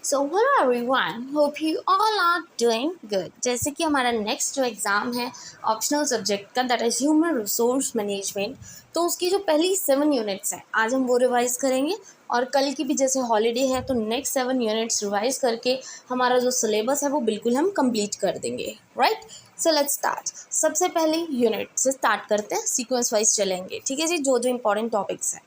So hello everyone, hope you all are doing good. जैसे कि हमारा नेक्स्ट जो एग्ज़ाम है ऑप्शनल सब्जेक्ट का, that is human resource management, तो उसकी जो पहली 7 यूनिट्स हैं आज हम वो रिवाइज़ करेंगे। और कल की भी जैसे हॉलीडे है तो नेक्स्ट 7 यूनिट्स रिवाइज़ करके हमारा जो सिलेबस है वो बिल्कुल हम कंप्लीट कर देंगे, राइट। So let's start. सबसे पहले यूनिट से स्टार्ट करते हैं, सीक्वेंस वाइज चलेंगे, ठीक है जी। जो जो इंपॉर्टेंट टॉपिक्स हैं,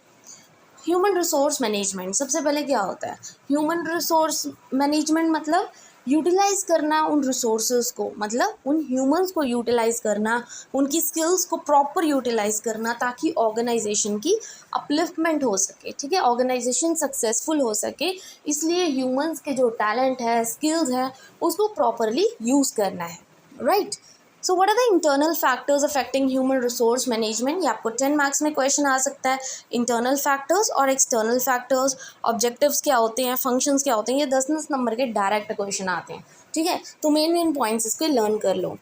ह्यूमन रिसोर्स मैनेजमेंट। सबसे पहले क्या होता है ह्यूमन रिसोर्स मैनेजमेंट? मतलब यूटिलाइज करना उन रिसोर्सेज को, मतलब उन ह्यूमंस को यूटिलाइज करना, उनकी स्किल्स को प्रॉपर यूटिलाइज करना ताकि ऑर्गेनाइजेशन की अपलिफ्टमेंट हो सके, ठीक है, ऑर्गेनाइजेशन सक्सेसफुल हो सके। इसलिए ह्यूमंस के जो टैलेंट है, स्किल्स है, उसको प्रॉपरली यूज़ करना है, right. So what are the internal factors affecting human resource management? ये आपको 10 मार्क्स में क्वेश्चन आ सकता है। इंटरनल फैक्टर्स और एक्सटर्नल फैक्टर्स, ऑब्जेक्टिव्स क्या होते हैं, फंक्शंस क्या होते हैं, ये 10-10 नंबर के डायरेक्ट क्वेश्चन आते हैं, ठीक है। तो मेन पॉइंट्स इसको लर्न कर लो।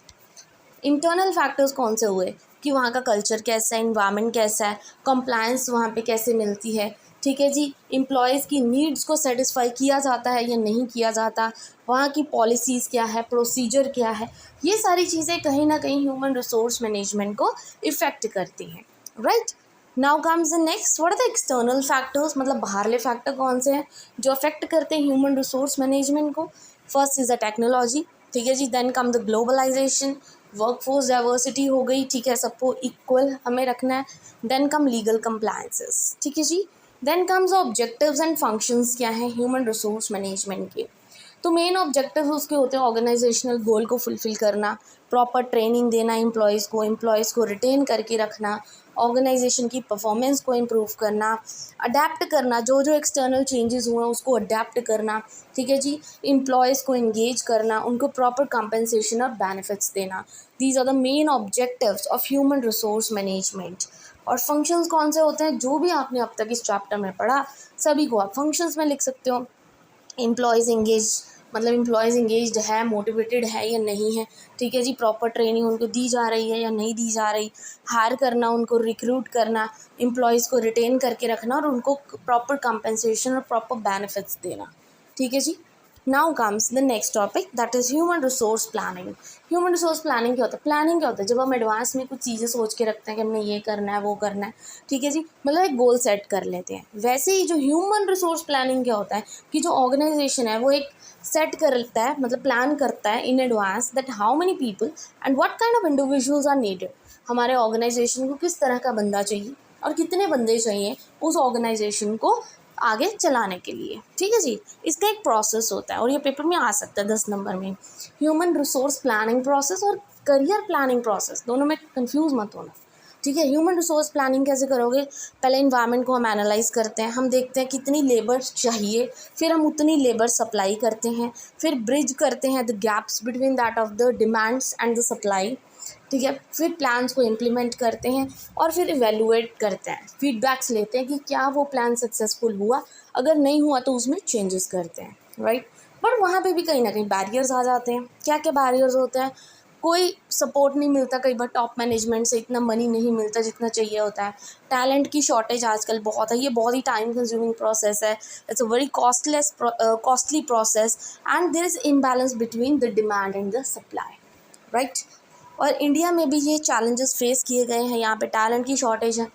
इंटरनल फैक्टर्स कौन से हुए कि वहाँ का कल्चर कैसा है, इन्वायरमेंट कैसा है, कंप्लायंस वहाँ पे कैसे मिलती है, ठीक है जी। एम्प्लॉयज़ की नीड्स को सेटिस्फाई किया जाता है या नहीं किया जाता, वहाँ की पॉलिसीज़ क्या है, प्रोसीजर क्या है, ये सारी चीज़ें कहीं ना कहीं ह्यूमन रिसोर्स मैनेजमेंट को इफ़ेक्ट करती हैं, right. Now comes the next, what are the external factors? मतलब बाहरले फैक्टर कौन से हैं जो अफेक्ट करते हैं ह्यूमन रिसोर्स मैनेजमेंट को? फर्स्ट इज़ द टेक्नोलॉजी, ठीक है जी। Then come the globalisation, workforce diversity हो गई, ठीक है, सबको इक्वल हमें रखना है। देन कम लीगल कंप्लायंसेस, ठीक है जी। Then comes objectives and functions क्या है ह्यूमन रिसोर्स मैनेजमेंट के? तो मेन ऑब्जेक्टिव उसके होते हैं ऑर्गेनाइजेशनल गोल को फुलफिल करना, प्रॉपर ट्रेनिंग देना एम्प्लॉयज़ को रिटेन करके रखना, ऑर्गेनाइजेशन की परफॉर्मेंस को इम्प्रूव करना, अडेप्ट करना, जो जो एक्सटर्नल चेंजेस हुए उसको अडेप्ट करना, ठीक है जी। एम्प्लॉयज़ को इंगेज करना, उनको प्रॉपर कंपनसेशन और बेनिफिट्स देना। These are the main objectives of human resource management. और फंक्शंस कौन से होते हैं? जो भी आपने अब तक इस चैप्टर में पढ़ा सभी को आप फंक्शंस में लिख सकते हो। एम्प्लॉयज़ इंगेज, मतलब एम्प्लॉयज़ इंगेज्ड है, मोटिवेटेड है या नहीं है, ठीक है जी। प्रॉपर ट्रेनिंग उनको दी जा रही है या नहीं दी जा रही, हायर करना, उनको रिक्रूट करना, एम्प्लॉयज़ को रिटेन करके रखना और उनको प्रॉपर कंपनसेशन और प्रॉपर बेनिफिट्स देना, ठीक है जी। Now comes the next topic, that is human resource planning. Human resource planning क्या होता है? प्लानिंग क्या होता है? जब हम एडवांस में कुछ चीज़ें सोच के रखते हैं कि हमने ये करना है, वो करना है, ठीक है जी, मतलब एक गोल सेट कर लेते हैं। वैसे ही जो ह्यूमन रिसोर्स प्लानिंग क्या होता है कि जो ऑर्गेनाइजेशन है वो एक सेट करता है, मतलब प्लान करता है in advance that how many people and what kind of individuals are needed. हमारे ऑर्गेनाइजेशन को किस तरह का बंदा चाहिए और कितने बंदे चाहिए उस ऑर्गेनाइजेशन को आगे चलाने के लिए, ठीक है जी। इसका एक प्रोसेस होता है और ये पेपर में आ सकता है 10 नंबर में। ह्यूमन रिसोर्स प्लानिंग प्रोसेस और करियर प्लानिंग प्रोसेस, दोनों में कंफ्यूज मत होना, ठीक है। ह्यूमन रिसोर्स प्लानिंग कैसे करोगे? पहले इन्वायरमेंट को हम एनालाइज करते हैं, हम देखते हैं कितनी लेबर चाहिए, फिर हम उतनी लेबर सप्लाई करते हैं, फिर ब्रिज करते हैं the gaps between that of the demands and the supply, ठीक है। फिर प्लान्स को इम्प्लीमेंट करते हैं और फिर इवेलुएट करते हैं, फीडबैक्स लेते हैं कि क्या वो प्लान सक्सेसफुल हुआ, अगर नहीं हुआ तो उसमें चेंजेस करते हैं, राइट। बट वहाँ पे भी कहीं ना कहीं बैरियर्स आ जाते हैं। क्या क्या बैरियर्स होते हैं? कोई सपोर्ट नहीं मिलता, कई बार टॉप मैनेजमेंट से इतना मनी नहीं मिलता जितना चाहिए होता है। टैलेंट की शॉर्टेज आजकल बहुत है, ये बहुत ही टाइम कंज्यूमिंग प्रोसेस है, it's a very costly process and there is imbalance between the demand and the supply, right. और इंडिया में भी ये चैलेंजेस फेस किए गए हैं, यहाँ पे टैलेंट की शॉर्टेज है,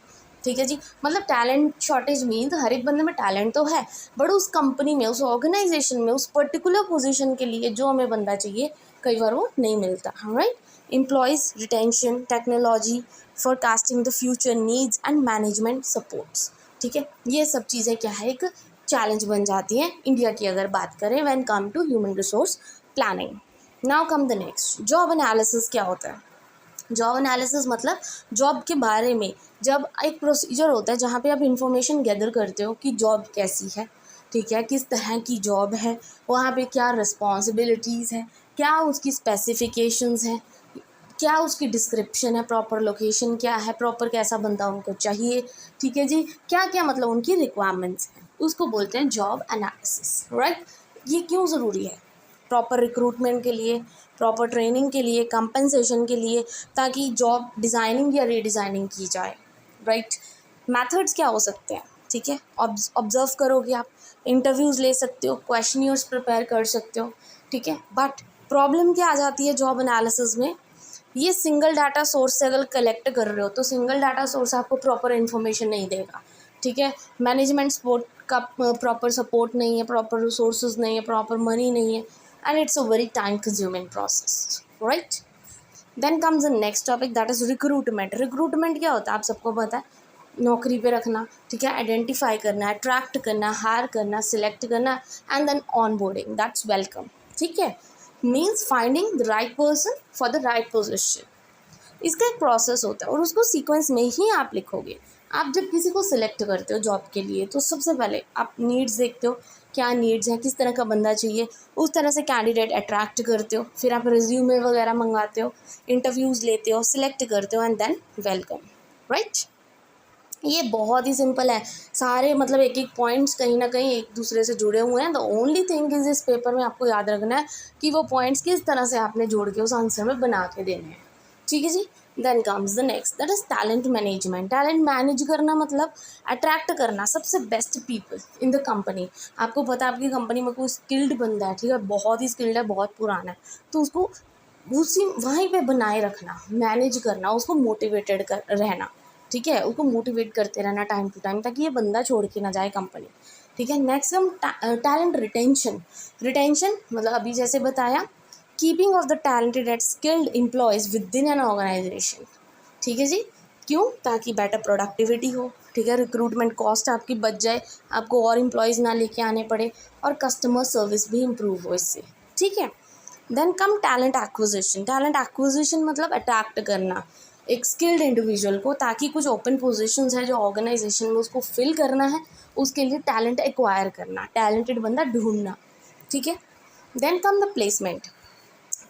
ठीक है जी। मतलब टैलेंट शॉर्टेज मीन हर एक बंदे में टैलेंट तो है बट उस कंपनी में, उस ऑर्गेनाइजेशन में, उस पर्टिकुलर पोजीशन के लिए जो हमें बंदा चाहिए कई बार वो नहीं मिलता, right. Employees retention, technology, forecasting the future needs and management supports, ठीक है। ये सब चीज़ें क्या है, एक चैलेंज बन जाती हैं इंडिया की अगर बात करें when come to human resource planning. Now come the next, job analysis क्या होता है? जॉब एनालिसिस मतलब जॉब के बारे में, जब एक प्रोसीजर होता है जहाँ पे आप इंफॉर्मेशन गैदर करते हो कि जॉब कैसी है, ठीक है, किस तरह की जॉब है, वहाँ पे क्या रिस्पॉन्सिबिलिटीज़ हैं, क्या उसकी स्पेसिफिकेशंस हैं, क्या उसकी डिस्क्रिप्शन है, प्रॉपर लोकेशन क्या है, प्रॉपर कैसा बंदा उनको चाहिए, ठीक है जी, क्या क्या मतलब उनकी रिक्वायरमेंट्स हैं, उसको बोलते हैं जॉब एनालिसिस, राइट। ये क्यों ज़रूरी है? प्रॉपर रिक्रूटमेंट के लिए, प्रॉपर ट्रेनिंग के लिए, कंपनसेशन के लिए, ताकि जॉब डिज़ाइनिंग या रीडिज़ाइनिंग की जाए, राइट। मेथड्स क्या हो सकते हैं? ठीक है, ऑब्जर्व करोगे आप, इंटरव्यूज़ ले सकते हो, क्वेश्चनियर्स प्रिपेयर कर सकते हो, ठीक है। बट प्रॉब्लम क्या आ जाती है जॉब एनालिसिस में, ये सिंगल डाटा सोर्स से अगर कलेक्ट कर रहे हो तो सिंगल डाटा सोर्स आपको प्रॉपर इन्फॉर्मेशन नहीं देगा, ठीक है। मैनेजमेंट सपोर्ट का प्रॉपर सपोर्ट नहीं है, प्रॉपर रिसोर्सेज नहीं है, प्रॉपर मनी नहीं है, and it's a very time consuming process, right. Then comes the next topic, that is recruitment. Recruitment क्या होता है आप सबको पता है, नौकरी पे रखना, ठीक है, आइडेंटिफाई करना, अट्रैक्ट करना, हायर करना, सिलेक्ट करना, and then onboarding, that's welcome, ठीक है। Means finding the right person for the right position. इसका एक प्रोसेस होता है और उसको सीक्वेंस में ही आप लिखोगे। आप जब किसी को सिलेक्ट करते हो जॉब के लिए तो सबसे पहले आप नीड्स देखते हो, क्या नीड्स हैं, किस तरह का बंदा चाहिए, उस तरह से कैंडिडेट अट्रैक्ट करते हो, फिर आप रिज्यूमे वगैरह मंगवाते हो, इंटरव्यूज़ लेते हो, सिलेक्ट करते हो, एंड देन वेलकम, राइट। ये बहुत ही सिंपल है, सारे मतलब एक एक पॉइंट्स कहीं ना कहीं एक दूसरे से जुड़े हुए हैं। द ओनली थिंग इज इस पेपर में आपको याद रखना है कि वो पॉइंट्स किस तरह से आपने जोड़ के उस आंसर में बना के देने हैं, ठीक है जी। Then comes the next, that is talent management. Talent manage करना मतलब अट्रैक्ट करना सबसे best people in the company. आपको पता है आपकी कंपनी में कोई स्किल्ड बंदा है, ठीक है, बहुत ही स्किल्ड है, बहुत पुराना है, तो उसको उसी वहीं पे बनाए रखना, मैनेज करना, उसको मोटिवेटेड कर रहना, ठीक है, उसको मोटिवेट करते रहना टाइम टू टाइम, ताकि ये बंदा छोड़ के ना जाए कंपनी, ठीक है। नेक्स्ट हम टैलेंट रिटेंशन। रिटेंशन मतलब अभी जैसे बताया, keeping of the talented and skilled employees within an organisation, ठीक है जी। क्यों? ताकि बेटर प्रोडक्टिविटी हो, ठीक है, रिक्रूटमेंट कॉस्ट आपकी बच जाए, आपको और एम्प्लॉयज़ ना लेके आने पड़े, और कस्टमर सर्विस भी इम्प्रूव हो इससे, ठीक है। Then come talent acquisition. Talent acquisition मतलब अट्रैक्ट करना एक स्किल्ड इंडिविजुअल को, ताकि कुछ ओपन पोजीशंस है जो ऑर्गेनाइजेशन में उसको फिल करना है, उसके लिए टैलेंट एक्वायर करना, टैलेंटेड बंदा ढूंढना, ठीक है। Then come the placement.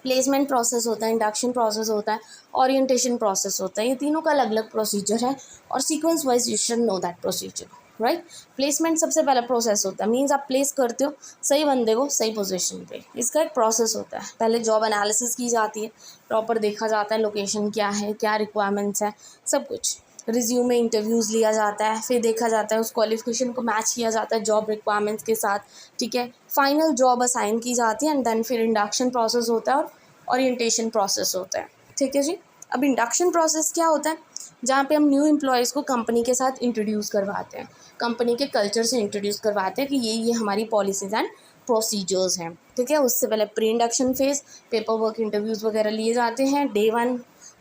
Placement process होता है, इंडक्शन प्रोसेस होता है, ओरिएंटेशन प्रोसेस होता है, ये तीनों का अलग अलग प्रोसीजर है और sequence wise you should know that procedure, right. Placement सबसे पहला प्रोसेस होता है, मीन्स आप प्लेस करते हो सही बंदे को सही पोजीशन पे, इसका एक प्रोसेस होता है। पहले जॉब एनालिसिस की जाती है, प्रॉपर देखा जाता है लोकेशन क्या है, क्या रिक्वायरमेंट्स है, सब कुछ, रिज्यूमे इंटरव्यूज़ लिया जाता है, फिर देखा जाता है उस क्वालिफिकेशन को मैच किया जाता है जॉब रिक्वायरमेंट्स के साथ, ठीक है। फाइनल जॉब असाइन की जाती है एंड देन फिर इंडक्शन प्रोसेस होता है और ओरिएंटेशन प्रोसेस होता है, ठीक है जी। अब इंडक्शन प्रोसेस क्या होता है, जहाँ पे हम न्यू एम्प्लॉयज़ को कंपनी के साथ इंट्रोड्यूस करवाते हैं, कंपनी के कल्चर से इंट्रोड्यूस करवाते हैं कि ये हमारी पॉलिसीज़ एंड प्रोसीजर्स हैं, ठीक है। उससे पहले pre induction phase, paper work interviews वगैरह लिए जाते हैं, डे 1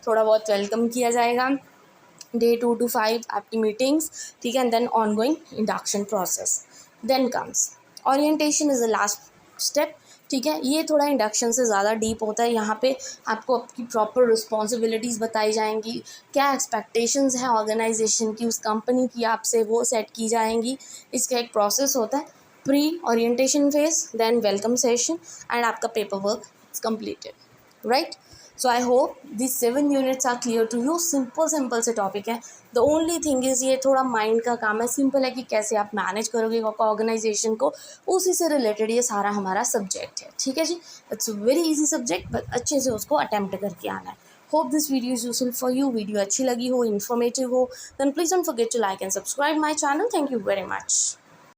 थोड़ा बहुत वेलकम किया जाएगा, डे 2 to 5 आपकी मीटिंग्स, ठीक है, and then ongoing induction process. Then comes orientation is the last step, ठीक है। ये थोड़ा इंडक्शन से ज़्यादा डीप होता है, यहाँ पे आपको आपकी प्रॉपर रिस्पॉन्सिबिलिटीज़ बताई जाएंगी, क्या एक्सपेक्टेशंस हैं ऑर्गेनाइजेशन की, उस कंपनी की आपसे, वो सेट की जाएंगी। इसका एक प्रोसेस होता है, pre orientation phase, then welcome session, and आपका paper work is completed, right. So I hope this 7 units are clear to you. Simple से टॉपिक है, द ओनली थिंग इज़ ये थोड़ा माइंड का काम है, सिंपल है कि कैसे आप मैनेज करोगे ऑर्गेनाइजेशन को, उसी से रिलेटेड ये सारा हमारा सब्जेक्ट है, ठीक है जी। It's very easy subject, but अच्छे से उसको अटैम्प्ट करके आना है। Hope this video is useful for you. Video अच्छी लगी हो, इन्फॉर्मेटिव हो, then please don't forget to like and subscribe my channel. Thank you very much.